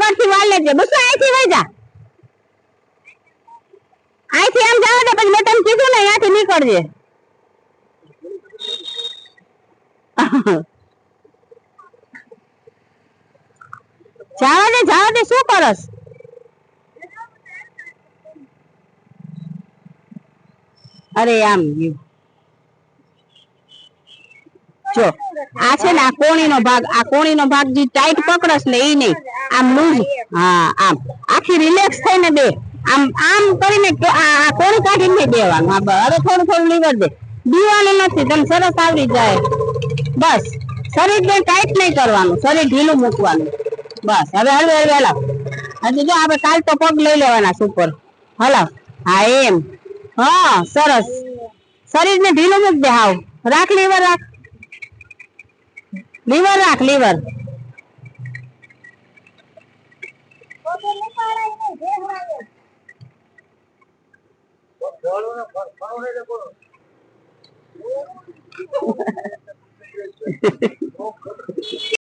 આગળ થી વાળ લેજે બસ અહીંથી વઈ જા અહીંથી આમ જાવ તો પછી મેં તને કીધું ને અહીંયાથી નીકળજે જાવા દે શું કરસ અરે આમ જો આ છે ને આ કોણીનો ભાગ જે ટાઈટ પકડસ ને ઈ નહીં આમ લૂઝ હા આમ આખી રિલેક્સ થઈને દે આમ આમ કરીને આ કોણી કાઢીને દેવાનું હવે થોડું લીવર દે દીવાનું નથી તને સરસ આવડી જાય બસ શરીરને ટાઈટ નહીં કરવાનું શરીર ઢીલું મૂકવાનું બસ હવે હળવે હલાવ હજી જો આપણે કાલ તો પગ લઈ લેવાના સુપર હલાવ હા એમ હા સરસ શરીરને ઢીલું મૂક દે હાવ રાખ લીવર રાખ લીવર